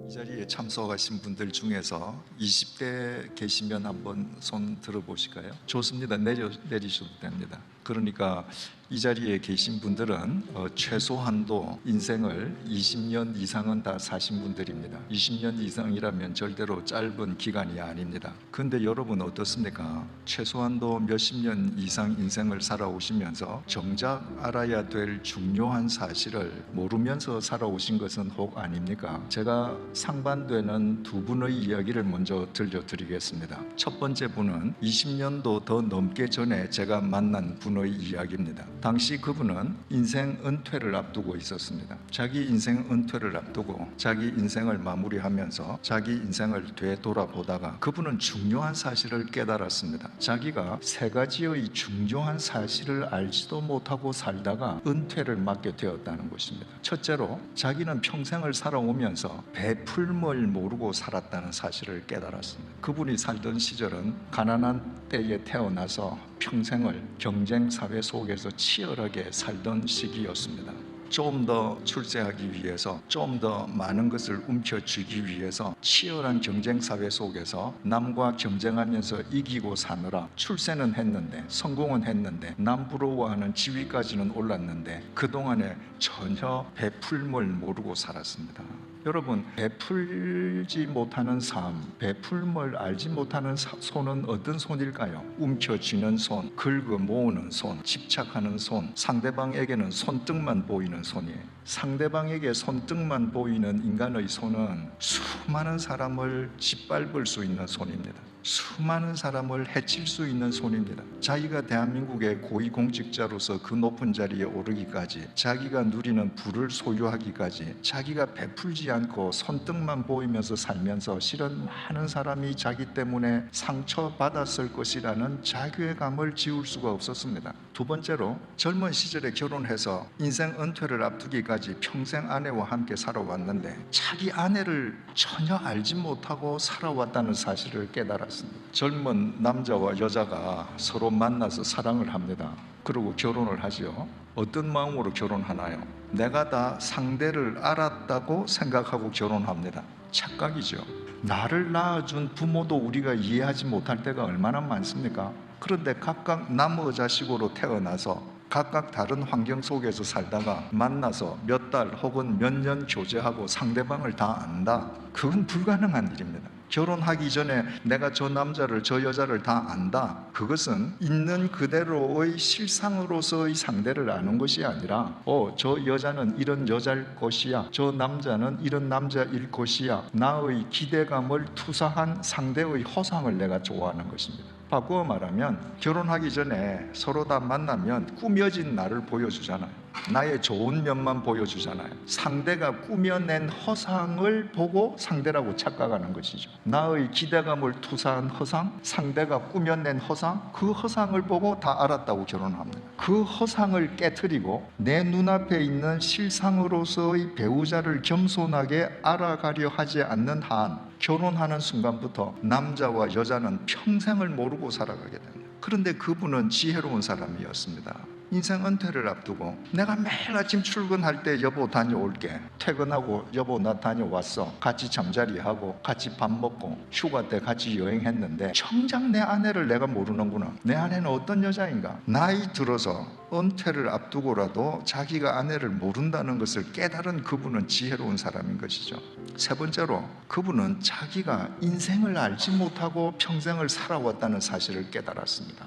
이 자리에 참석하신 분들 중에서 20대 계시면 한번 손 들어보실까요? 좋습니다. 내리셔도 됩니다. 그러니까 이 자리에 계신 분들은 최소한도 인생을 20년 이상은 다 사신 분들입니다. 20년 이상이라면 절대로 짧은 기간이 아닙니다. 그런데 여러분 어떻습니까? 최소한도 몇십 년 이상 인생을 살아오시면서 정작 알아야 될 중요한 사실을 모르면서 살아오신 것은 혹 아닙니까? 제가 상반되는 두 분의 이야기를 먼저 들려드리겠습니다. 첫 번째 분은 20년도 더 넘게 전에 제가 만난 분의 이야기입니다. 당시 그분은 인생 은퇴를 앞두고 있었습니다. 자기 인생 은퇴를 앞두고 자기 인생을 마무리하면서 자기 인생을 되돌아보다가 그분은 중요한 사실을 깨달았습니다. 자기가 세 가지의 중요한 사실을 알지도 못하고 살다가 은퇴를 맞게 되었다는 것입니다. 첫째로 자기는 평생을 살아오면서 베풀물 모르고 살았다는 사실을 깨달았습니다. 그분이 살던 시절은 가난한 때에 태어나서 평생을 경쟁 사회 속에서 치열하게 살던 시기였습니다. 좀 더 출세하기 위해서 좀 더 많은 것을 움켜쥐기 위해서 치열한 경쟁 사회 속에서 남과 경쟁하면서 이기고 사느라 출세는 했는데 성공은 했는데 남 부러워하는 지위까지는 올랐는데 그동안에 전혀 베풀물 모르고 살았습니다. 여러분, 베풀지 못하는 삶, 베풀물 알지 못하는 손은 어떤 손일까요? 움켜쥐는 손, 긁어 모으는 손, 집착하는 손, 상대방에게는 손등만 보이는 손이에요. 상대방에게 손등만 보이는 인간의 손은 수많은 사람을 짓밟을 수 있는 손입니다. 수많은 사람을 해칠 수 있는 손입니다. 자기가 대한민국의 고위공직자로서 그 높은 자리에 오르기까지, 자기가 누리는 부를 소유하기까지 자기가 베풀지 않고 손등만 보이면서 살면서 실은 많은 사람이 자기 때문에 상처받았을 것이라는 자괴감을 지울 수가 없었습니다. 두 번째로 젊은 시절에 결혼해서 인생 은퇴를 앞두기까지 평생 아내와 함께 살아왔는데 자기 아내를 전혀 알지 못하고 살아왔다는 사실을 깨달았습니다. 젊은 남자와 여자가 서로 만나서 사랑을 합니다. 그리고 결혼을 하죠. 어떤 마음으로 결혼하나요? 내가 다 상대를 알았다고 생각하고 결혼합니다. 착각이죠. 나를 낳아준 부모도 우리가 이해하지 못할 때가 얼마나 많습니까? 그런데 각각 남의 자식으로 태어나서 각각 다른 환경 속에서 살다가 만나서 몇 달 혹은 몇 년 교제하고 상대방을 다 안다? 그건 불가능한 일입니다. 결혼하기 전에 내가 저 남자를 저 여자를 다 안다? 그것은 있는 그대로의 실상으로서의 상대를 아는 것이 아니라 저 여자는 이런 여자일 것이야, 저 남자는 이런 남자일 것이야, 나의 기대감을 투사한 상대의 허상을 내가 좋아하는 것입니다. 바꾸어 말하면 결혼하기 전에 서로 다 만나면 꾸며진 나를 보여주잖아요. 나의 좋은 면만 보여주잖아요. 상대가 꾸며낸 허상을 보고 상대라고 착각하는 것이죠. 나의 기대감을 투사한 허상, 상대가 꾸며낸 허상, 그 허상을 보고 다 알았다고 결혼합니다. 그 허상을 깨트리고 내 눈앞에 있는 실상으로서의 배우자를 겸손하게 알아가려 하지 않는 한 결혼하는 순간부터 남자와 여자는 평생을 모르고 살아가게 됩니다. 그런데 그분은 지혜로운 사람이었습니다. 인생 은퇴를 앞두고 내가 매일 아침 출근할 때 여보 다녀올게, 퇴근하고 여보 나 다녀왔어, 같이 잠자리하고 같이 밥 먹고 휴가 때 같이 여행했는데 정작 내 아내를 내가 모르는구나. 내 아내는 어떤 여자인가? 나이 들어서 은퇴를 앞두고라도 자기가 아내를 모른다는 것을 깨달은 그분은 지혜로운 사람인 것이죠. 세 번째로 그분은 자기가 인생을 알지 못하고 평생을 살아왔다는 사실을 깨달았습니다.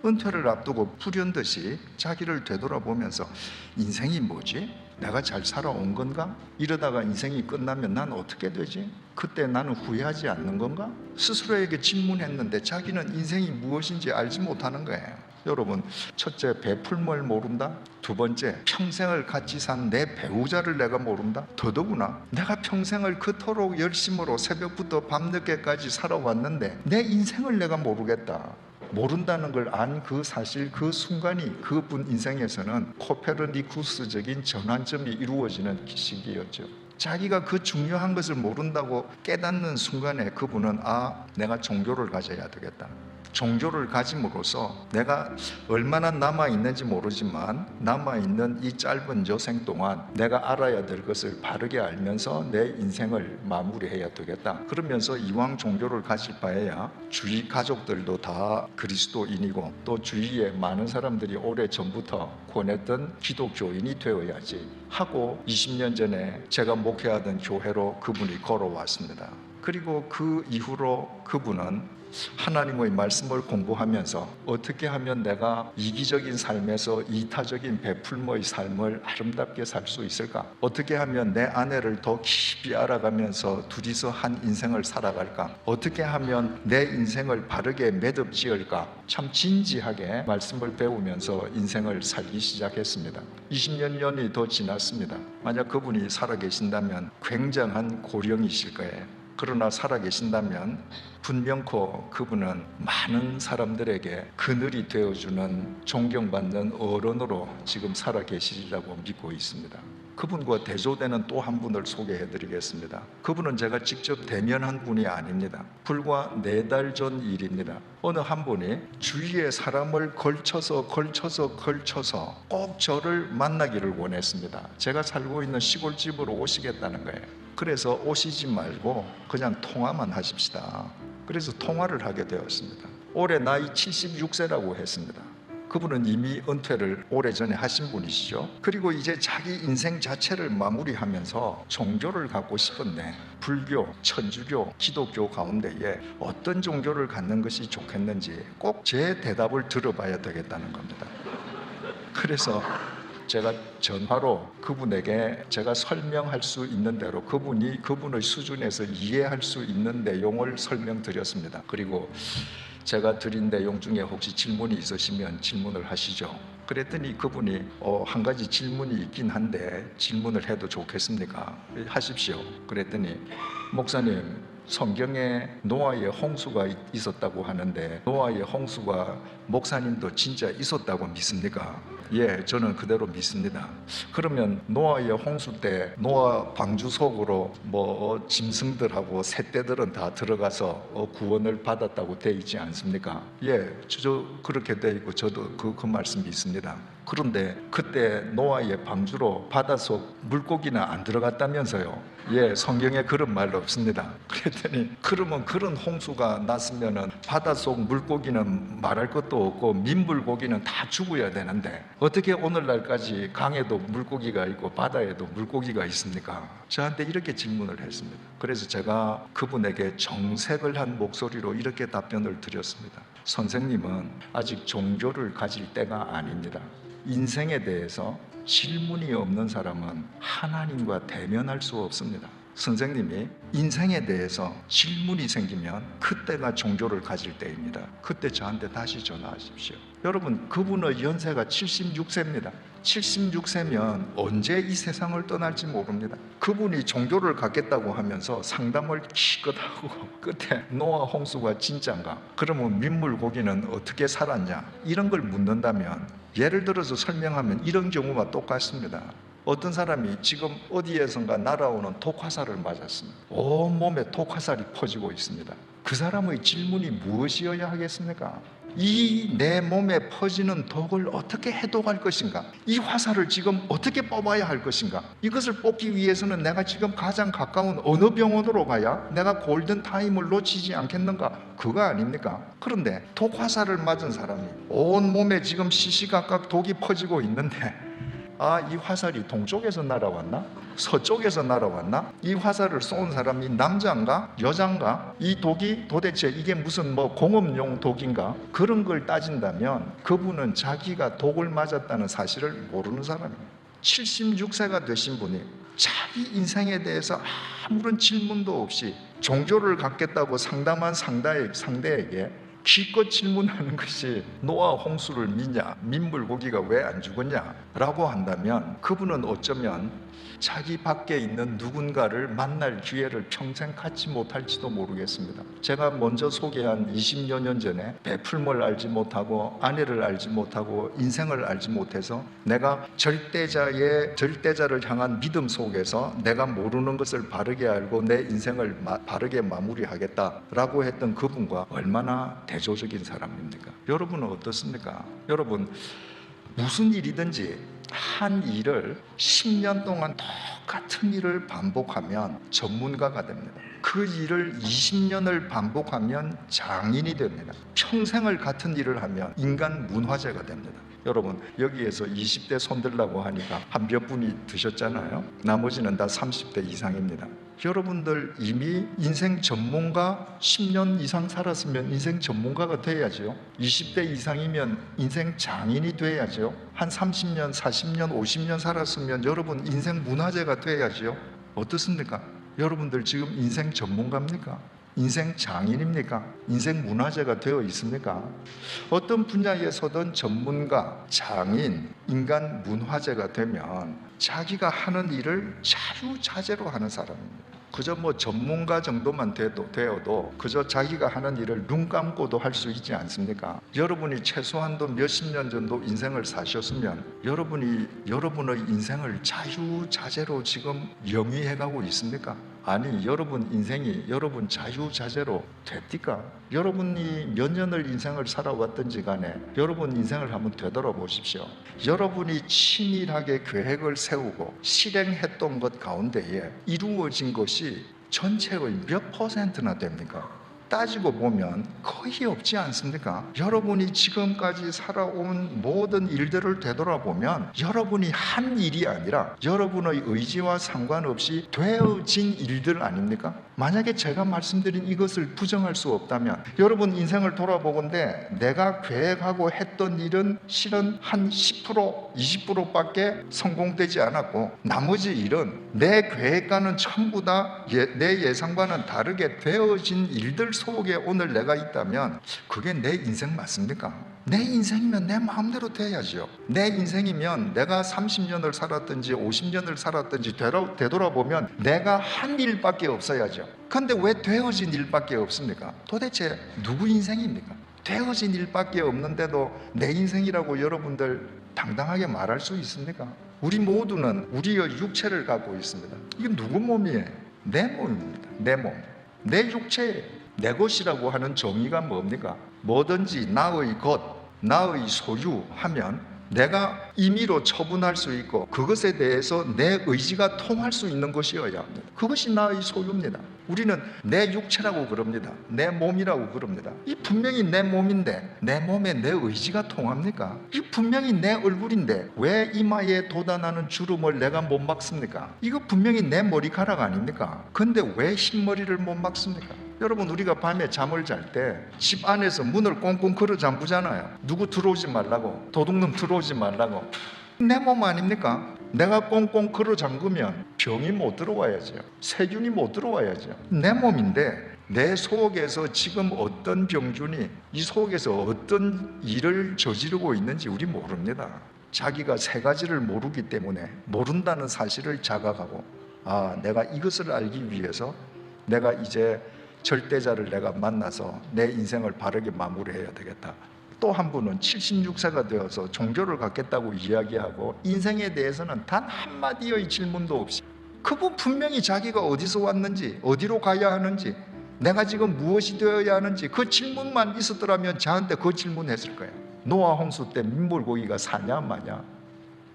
은퇴를 앞두고 불현듯이 자기를 되돌아보면서 인생이 뭐지? 내가 잘 살아온 건가? 이러다가 인생이 끝나면 난 어떻게 되지? 그때 나는 후회하지 않는 건가? 스스로에게 질문했는데 자기는 인생이 무엇인지 알지 못하는 거예요. 여러분, 첫째, 베풀물 모른다. 두 번째, 평생을 같이 산 내 배우자를 내가 모른다. 더더구나 내가 평생을 그토록 열심으로 새벽부터 밤늦게까지 살아왔는데 내 인생을 내가 모르겠다. 모른다는 걸 안 그 사실, 그 순간이 그분 인생에서는 코페르니쿠스적인 전환점이 이루어지는 시기였죠. 자기가 그 중요한 것을 모른다고 깨닫는 순간에 그분은 내가 종교를 가져야 되겠다. 종교를 가짐으로써 내가 얼마나 남아있는지 모르지만 남아있는 이 짧은 여생 동안 내가 알아야 될 것을 바르게 알면서 내 인생을 마무리해야 되겠다. 그러면서 이왕 종교를 가질 바에야 주위 가족들도 다 그리스도인이고 또 주위에 많은 사람들이 오래전부터 권했던 기독교인이 되어야지 하고 20년 전에 제가 목회하던 교회로 그분이 걸어왔습니다. 그리고 그 이후로 그분은 하나님의 말씀을 공부하면서 어떻게 하면 내가 이기적인 삶에서 이타적인 베풀모의 삶을 아름답게 살 수 있을까? 어떻게 하면 내 아내를 더 깊이 알아가면서 둘이서 한 인생을 살아갈까? 어떻게 하면 내 인생을 바르게 매듭 지을까? 참 진지하게 말씀을 배우면서 인생을 살기 시작했습니다. 20년이 더 지났습니다. 만약 그분이 살아계신다면 굉장한 고령이실 거예요. 그러나 살아계신다면 분명코 그분은 많은 사람들에게 그늘이 되어주는 존경받는 어른으로 지금 살아계시리라고 믿고 있습니다. 그분과 대조되는 또 한 분을 소개해드리겠습니다. 그분은 제가 직접 대면한 분이 아닙니다. 불과 4달 전 일입니다. 어느 한 분이 주위의 사람을 걸쳐서 꼭 저를 만나기를 원했습니다. 제가 살고 있는 시골집으로 오시겠다는 거예요. 그래서 오시지 말고 그냥 통화만 하십시다. 그래서 통화를 하게 되었습니다. 올해 나이 76세라고 했습니다. 그분은 이미 은퇴를 오래전에 하신 분이시죠. 그리고 이제 자기 인생 자체를 마무리하면서 종교를 갖고 싶은데 불교, 천주교, 기독교 가운데에 어떤 종교를 갖는 것이 좋겠는지 꼭 제 대답을 들어봐야 되겠다는 겁니다. 그래서 제가 전화로 그분에게 제가 설명할 수 있는 대로 그분의 수준에서 이해할 수 있는 내용을 설명드렸습니다. 그리고 제가 드린 내용 중에 혹시 질문이 있으시면 질문을 하시죠. 그랬더니 그분이 한 가지 질문이 있긴 한데 질문을 해도 좋겠습니까? 하십시오. 그랬더니 목사님, 성경에 노아의 홍수가 있었다고 하는데 노아의 홍수가 목사님도 진짜 있었다고 믿습니까? 예, 저는 그대로 믿습니다. 그러면 노아의 홍수 때 노아 방주 속으로 짐승들하고 새떼들은 다 들어가서 구원을 받았다고 돼 있지 않습니까? 예, 저 그렇게 돼 있고 저도 그 말씀 믿습니다. 그런데 그때 노아의 방주로 바닷속 물고기는 안 들어갔다면서요? 예, 성경에 그런 말 없습니다. 그랬더니 그러면 그런 홍수가 났으면은 바닷속 물고기는 말할 것도 없고 민물고기는 다 죽어야 되는데 어떻게 오늘날까지 강에도 물고기가 있고 바다에도 물고기가 있습니까? 저한테 이렇게 질문을 했습니다. 그래서 제가 그분에게 정색을 한 목소리로 이렇게 답변을 드렸습니다. 선생님은 아직 종교를 가질 때가 아닙니다. 인생에 대해서 질문이 없는 사람은 하나님과 대면할 수 없습니다. 선생님이 인생에 대해서 질문이 생기면 그때가 종교를 가질 때입니다. 그때 저한테 다시 전화하십시오. 여러분, 그분의 연세가 76세입니다. 76세면 언제 이 세상을 떠날지 모릅니다. 그분이 종교를 갖겠다고 하면서 상담을 기껏 하고 끝에 노아 홍수가 진짜인가? 그러면 민물고기는 어떻게 살았냐? 이런 걸 묻는다면 예를 들어서 설명하면 이런 경우가 똑같습니다. 어떤 사람이 지금 어디에선가 날아오는 독화살을 맞았습니다. 온몸에 독화살이 퍼지고 있습니다. 그 사람의 질문이 무엇이어야 하겠습니까? 이 내 몸에 퍼지는 독을 어떻게 해독할 것인가? 이 화살을 지금 어떻게 뽑아야 할 것인가? 이것을 뽑기 위해서는 내가 지금 가장 가까운 어느 병원으로 가야 내가 골든타임을 놓치지 않겠는가? 그거 아닙니까? 그런데 독화살을 맞은 사람이 온몸에 지금 시시각각 독이 퍼지고 있는데 이 화살이 동쪽에서 날아왔나? 서쪽에서 날아왔나? 이 화살을 쏜 사람이 남자인가? 여자인가? 이 독이 도대체 이게 무슨 공업용 독인가? 그런 걸 따진다면 그분은 자기가 독을 맞았다는 사실을 모르는 사람입니다. 76세가 되신 분이 자기 인생에 대해서 아무런 질문도 없이 종교를 갖겠다고 상담한 상대에게 기껏 질문하는 것이 노아 홍수를 믿냐, 민물고기가 왜 안 죽었냐라고 한다면 그분은 어쩌면 자기 밖에 있는 누군가를 만날 기회를 평생 갖지 못할지도 모르겠습니다. 제가 먼저 소개한 20여 년 전에 베풀모를 알지 못하고 아내를 알지 못하고 인생을 알지 못해서 내가 절대자를 향한 믿음 속에서 내가 모르는 것을 바르게 알고 내 인생을 바르게 마무리하겠다라고 했던 그분과 얼마나 대조적인 사람입니까? 여러분은 어떻습니까? 여러분, 무슨 일이든지 한 일을 10년 동안 똑같은 일을 반복하면 전문가가 됩니다. 그 일을 20년을 반복하면 장인이 됩니다. 평생을 같은 일을 하면 인간 문화재가 됩니다. 여러분, 여기에서 20대 손들라고 하니까 한 몇 분이 드셨잖아요. 나머지는 다 30대 이상입니다. 여러분들 이미 인생 전문가 10년 이상 살았으면 인생 전문가가 돼야죠. 20대 이상이면 인생 장인이 돼야죠. 한 30년, 40년, 50년 살았으면 여러분 인생 문화재가 돼야죠. 어떻습니까? 여러분들 지금 인생 전문가입니까? 인생 장인입니까? 인생 문화재가 되어 있습니까? 어떤 분야에서든 전문가, 장인, 인간 문화재가 되면 자기가 하는 일을 자유자재로 하는 사람입니다. 그저 전문가 정도만 되어도 그저 자기가 하는 일을 눈 감고도 할 수 있지 않습니까? 여러분이 최소한도 몇십 년 정도 인생을 사셨으면 여러분의 인생을 자유자재로 지금 영위해가고 있습니까? 아니, 여러분 인생이 여러분 자유자재로 됩니까? 여러분이 몇 년을 인생을 살아왔든지 간에 여러분 인생을 한번 되돌아보십시오. 여러분이 치밀하게 계획을 세우고 실행했던 것 가운데에 이루어진 것이 전체의 몇 퍼센트나 됩니까? 따지고 보면 거의 없지 않습니까? 여러분이 지금까지 살아온 모든 일들을 되돌아보면 여러분이 한 일이 아니라 여러분의 의지와 상관없이 되어진 일들 아닙니까? 만약에 제가 말씀드린 이것을 부정할 수 없다면 여러분 인생을 돌아보건대 내가 계획하고 했던 일은 실은 한 10%, 20%밖에 성공되지 않았고 나머지 일은 내 계획과는 전부 다 내 예상과는 다르게 되어진 일들 속에 오늘 내가 있다면 그게 내 인생 맞습니까? 내 인생이면 내 마음대로 돼야죠. 내 인생이면 내가 30년을 살았든지 50년을 살았든지 되돌아보면 내가 한 일밖에 없어야죠. 그런데 왜 되어진 일밖에 없습니까? 도대체 누구 인생입니까? 되어진 일밖에 없는데도 내 인생이라고 여러분들 당당하게 말할 수 있습니까? 우리 모두는 우리의 육체를 갖고 있습니다. 이게 누구 몸이에요? 내 몸입니다. 내 몸, 내 육체예요. 내 것이라고 하는 정의가 뭡니까? 뭐든지 나의 것, 나의 소유하면 내가 임의로 처분할 수 있고 그것에 대해서 내 의지가 통할 수 있는 것이어야 합니다. 그것이 나의 소유입니다. 우리는 내 육체라고 그럽니다. 내 몸이라고 그럽니다. 이 분명히 내 몸인데 내 몸에 내 의지가 통합니까? 이 분명히 내 얼굴인데 왜 이마에 돋아나는 주름을 내가 못 막습니까? 이거 분명히 내 머리카락 아닙니까? 근데 왜 흰머리를 못 막습니까? 여러분, 우리가 밤에 잠을 잘 때 집 안에서 문을 꽁꽁 걸어 잠그잖아요. 누구 들어오지 말라고, 도둑놈 들어오지 말라고. 내 몸 아닙니까? 내가 꽁꽁 걸어 잠그면 병이 못 들어와야죠. 세균이 못 들어와야죠. 내 몸인데 내 속에서 지금 어떤 병균이 이 속에서 어떤 일을 저지르고 있는지 우리 모릅니다. 자기가 세 가지를 모르기 때문에 모른다는 사실을 자각하고 내가 이것을 알기 위해서 내가 이제 절대자를 내가 만나서 내 인생을 바르게 마무리해야 되겠다. 또 한 분은 76세가 되어서 종교를 갖겠다고 이야기하고 인생에 대해서는 단 한마디의 질문도 없이 그분 분명히 자기가 어디서 왔는지 어디로 가야 하는지 내가 지금 무엇이 되어야 하는지 그 질문만 있었더라면 저한테 그 질문했을 거예요. 노아 홍수 때 민물고기가 사냐 마냐?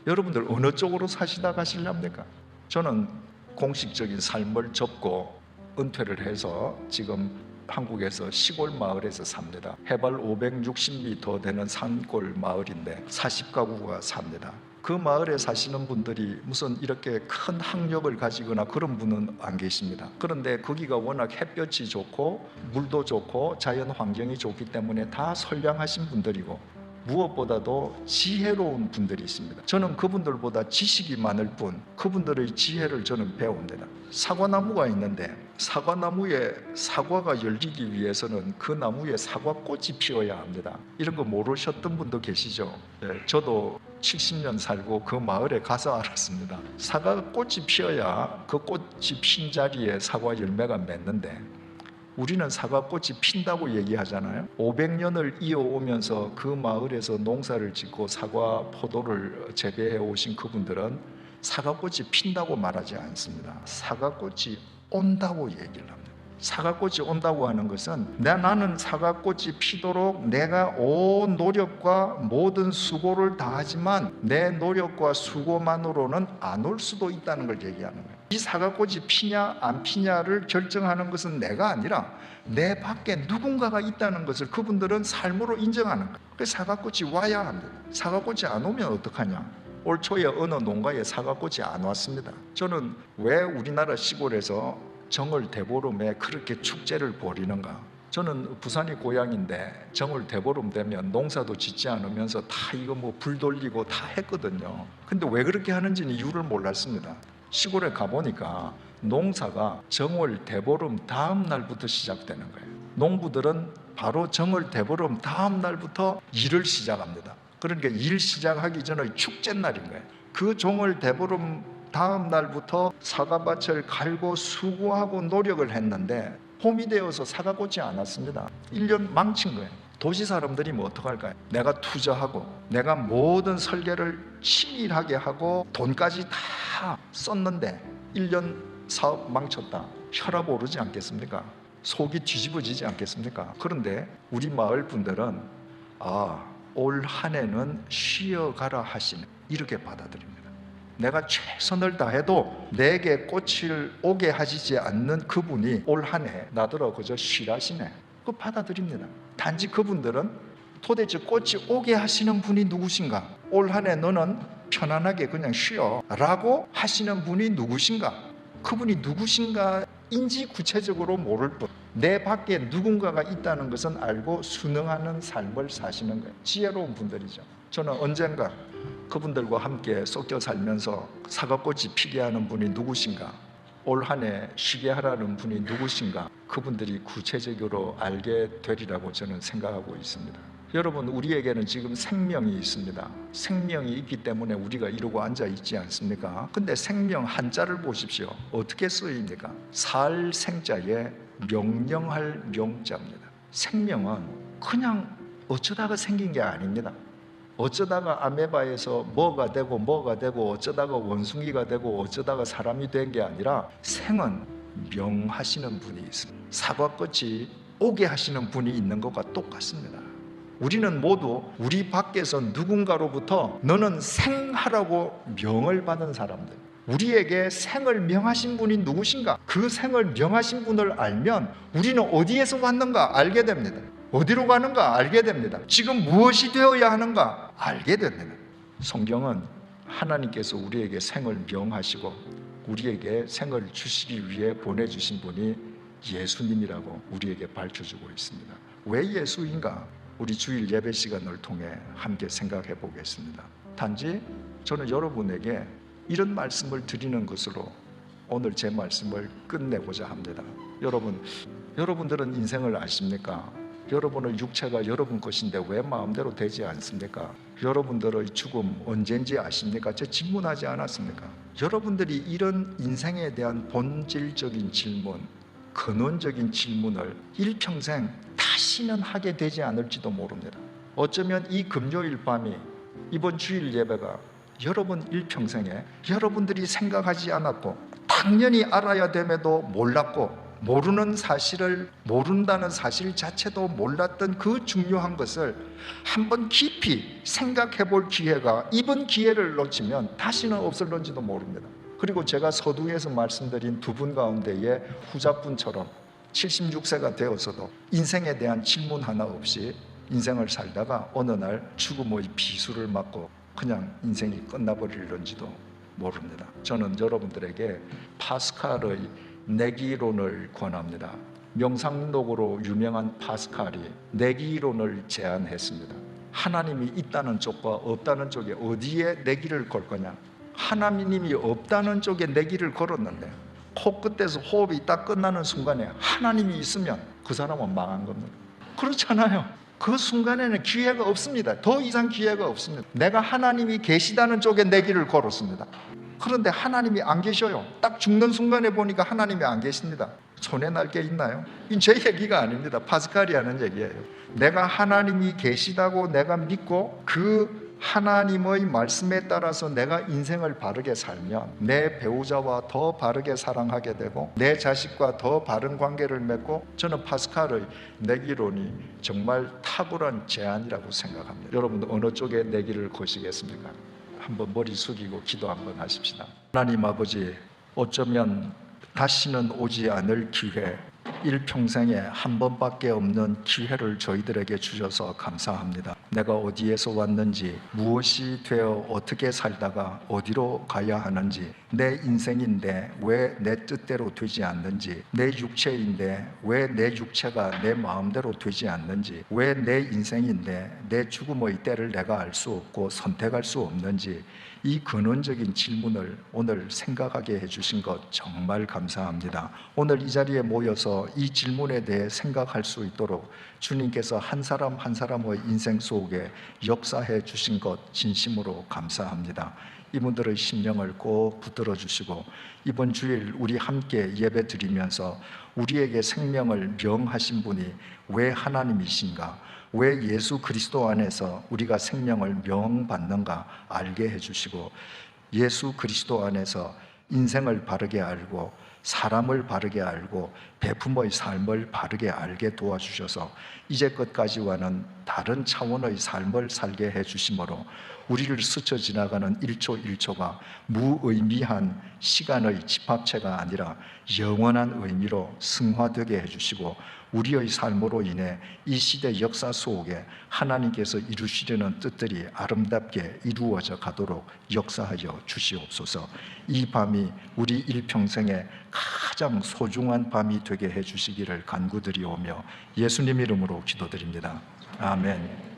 여러분들 어느 쪽으로 사시다 가시렵니까? 저는 공식적인 삶을 접고 은퇴를 해서 지금 한국에서 시골 마을에서 삽니다. 해발 560m 되는 산골 마을인데 40가구가 삽니다. 그 마을에 사시는 분들이 무슨 이렇게 큰 학력을 가지거나 그런 분은 안 계십니다. 그런데 거기가 워낙 햇볕이 좋고 물도 좋고 자연 환경이 좋기 때문에 다 선량하신 분들이고 무엇보다도 지혜로운 분들이 있습니다. 저는 그분들보다 지식이 많을 뿐 그분들의 지혜를 저는 배웁니다. 사과나무가 있는데 사과나무에 사과가 열리기 위해서는 그 나무에 사과꽃이 피어야 합니다. 이런 거 모르셨던 분도 계시죠? 저도 70년 살고 그 마을에 가서 알았습니다. 사과꽃이 피어야 그 꽃이 핀 자리에 사과 열매가 맺는데 우리는 사과꽃이 핀다고 얘기하잖아요. 500년을 이어오면서 그 마을에서 농사를 짓고 사과, 포도를 재배해 오신 그분들은 사과꽃이 핀다고 말하지 않습니다. 사과꽃이 온다고 얘기를 합니다. 사과꽃이 온다고 하는 것은 나는 사과꽃이 피도록 내가 온 노력과 모든 수고를 다하지만 내 노력과 수고만으로는 안 올 수도 있다는 걸 얘기하는 거예요. 이 사과꽃이 피냐 안 피냐를 결정하는 것은 내가 아니라 내 밖에 누군가가 있다는 것을 그분들은 삶으로 인정하는 거예요. 그래서 사과꽃이 와야 합니다. 사과꽃이 안 오면 어떡하냐? 올 초에 어느 농가에 사과꽃이 안 왔습니다. 저는 왜 우리나라 시골에서 정월 대보름에 그렇게 축제를 벌이는가? 저는 부산이 고향인데 정월 대보름 되면 농사도 짓지 않으면서 다 이거 뭐 불 돌리고 다 했거든요. 근데 왜 그렇게 하는지는 이유를 몰랐습니다. 시골에 가보니까 농사가 정월 대보름 다음 날부터 시작되는 거예요. 농부들은 바로 정월 대보름 다음 날부터 일을 시작합니다. 그러니까 일 시작하기 전에 축제날인 거예요. 그 정월 대보름 다음 날부터 사과밭을 갈고 수고하고 노력을 했는데 봄이 되어서 사과꽃이 안 왔습니다. 1년 망친 거예요. 도시 사람들이 뭐 어떡할까요? 내가 투자하고 내가 모든 설계를 치밀하게 하고 돈까지 다 썼는데 1년 사업 망쳤다. 혈압 오르지 않겠습니까? 속이 뒤집어지지 않겠습니까? 그런데 우리 마을 분들은 올 한 해는 쉬어가라 하시네. 이렇게 받아들입니다. 내가 최선을 다해도 내게 꽃을 오게 하시지 않는 그분이 올 한 해 나더러 그저 쉬라시네. 그거 받아들입니다. 단지 그분들은 도대체 꽃이 오게 하시는 분이 누구신가? 올 한 해 너는 편안하게 그냥 쉬어 라고 하시는 분이 누구신가? 그분이 누구신가인지 구체적으로 모를 뿐 내 밖에 누군가가 있다는 것은 알고 순응하는 삶을 사시는 거예요. 지혜로운 분들이죠. 저는 언젠가 그분들과 함께 섞여 살면서 사과꽃이 피게 하는 분이 누구신가, 올 한 해 쉬게 하라는 분이 누구신가, 그분들이 구체적으로 알게 되리라고 저는 생각하고 있습니다. 여러분, 우리에게는 지금 생명이 있습니다. 생명이 있기 때문에 우리가 이러고 앉아 있지 않습니까? 근데 생명 한자를 보십시오. 어떻게 쓰입니까? 살 생자에 명령할 명자입니다. 생명은 그냥 어쩌다가 생긴 게 아닙니다. 어쩌다가 아메바에서 뭐가 되고 어쩌다가 원숭이가 되고 어쩌다가 사람이 된 게 아니라 생은 명하시는 분이 있습니다. 사과꽃이 오게 하시는 분이 있는 것과 똑같습니다. 우리는 모두 우리 밖에서 누군가로부터 너는 생하라고 명을 받은 사람들, 우리에게 생을 명하신 분이 누구신가? 그 생을 명하신 분을 알면 우리는 어디에서 왔는가 알게 됩니다. 어디로 가는가 알게 됩니다. 지금 무엇이 되어야 하는가 알게 됩니다. 성경은 하나님께서 우리에게 생을 명하시고 우리에게 생을 주시기 위해 보내주신 분이 예수님이라고 우리에게 밝혀주고 있습니다. 왜 예수인가? 우리 주일 예배 시간을 통해 함께 생각해 보겠습니다. 단지 저는 여러분에게 이런 말씀을 드리는 것으로 오늘 제 말씀을 끝내고자 합니다. 여러분들은 인생을 아십니까? 여러분의 육체가 여러분 것인데 왜 마음대로 되지 않습니까? 여러분들의 죽음 언제인지 아십니까? 저 질문하지 않았습니까? 여러분들이 이런 인생에 대한 본질적인 질문, 근원적인 질문을 일평생 다시는 하게 되지 않을지도 모릅니다. 어쩌면 이 금요일 밤이, 이번 주일 예배가 여러분 일평생에 여러분들이 생각하지 않았고 당연히 알아야 됨에도 몰랐고 모른다는 사실 자체도 몰랐던 그 중요한 것을 한번 깊이 생각해 볼 기회가 이번 기회를 놓치면 다시는 없을런지도 모릅니다. 그리고 제가 서두에서 말씀드린 두 분 가운데의 후자분처럼 76세가 되어서도 인생에 대한 질문 하나 없이 인생을 살다가 어느 날 죽음의 비수를 맞고 그냥 인생이 끝나버릴런지도 모릅니다. 저는 여러분들에게 파스칼의 내기이론을 권합니다. 명상록으로 유명한 파스칼이 내기이론을 제안했습니다. 하나님이 있다는 쪽과 없다는 쪽에 어디에 내 길을 걸 거냐? 하나님이 없다는 쪽에 내 길을 걸었는데 코끝에서 호흡이 딱 끝나는 순간에 하나님이 있으면 그 사람은 망한 겁니다. 그렇잖아요. 그 순간에는 기회가 없습니다. 더 이상 기회가 없습니다. 내가 하나님이 계시다는 쪽에 내 길을 걸었습니다. 그런데 하나님이 안 계셔요. 딱 죽는 순간에 보니까 하나님이 안 계십니다. 손에 날 게 있나요? 이건 제 얘기가 아닙니다. 파스칼이 하는 얘기예요. 내가 하나님이 계시다고 내가 믿고 그 하나님의 말씀에 따라서 내가 인생을 바르게 살면 내 배우자와 더 바르게 사랑하게 되고 내 자식과 더 바른 관계를 맺고, 저는 파스칼의 내기론이 정말 탁월한 제안이라고 생각합니다. 여러분도 어느 쪽에 내기를 거시겠습니까? 한번 머리 숙이고 기도 한번 하십시다. 하나님 아버지, 어쩌면 다시는 오지 않을 기회, 일평생에 한 번밖에 없는 기회를 저희들에게 주셔서 감사합니다. 내가 어디에서 왔는지, 무엇이 되어 어떻게 살다가 어디로 가야 하는지, 내 인생인데 왜 내 뜻대로 되지 않는지, 내 육체인데 왜 내 육체가 내 마음대로 되지 않는지, 왜 내 인생인데 내 죽음의 때를 내가 알 수 없고 선택할 수 없는지, 이 근원적인 질문을 오늘 생각하게 해주신 것 정말 감사합니다. 오늘 이 자리에 모여서 이 질문에 대해 생각할 수 있도록 주님께서 한 사람 한 사람의 인생 속에 역사해 주신 것 진심으로 감사합니다. 이분들의 심령을 꼭 붙들어 주시고, 이번 주일 우리 함께 예배 드리면서 우리에게 생명을 명하신 분이 왜 하나님이신가, 왜 예수 그리스도 안에서 우리가 생명을 명받는가 알게 해주시고, 예수 그리스도 안에서 인생을 바르게 알고 사람을 바르게 알고 베품의 삶을 바르게 알게 도와주셔서 이제껏까지와는 다른 차원의 삶을 살게 해주심으로 우리를 스쳐 지나가는 1초 1초가 무의미한 시간의 집합체가 아니라 영원한 의미로 승화되게 해주시고, 우리의 삶으로 인해 이 시대 역사 속에 하나님께서 이루시려는 뜻들이 아름답게 이루어져 가도록 역사하여 주시옵소서. 이 밤이 우리 일평생에 가장 소중한 밤이 되게 해주시기를 간구드리오며 예수님 이름으로 기도드립니다. 아멘.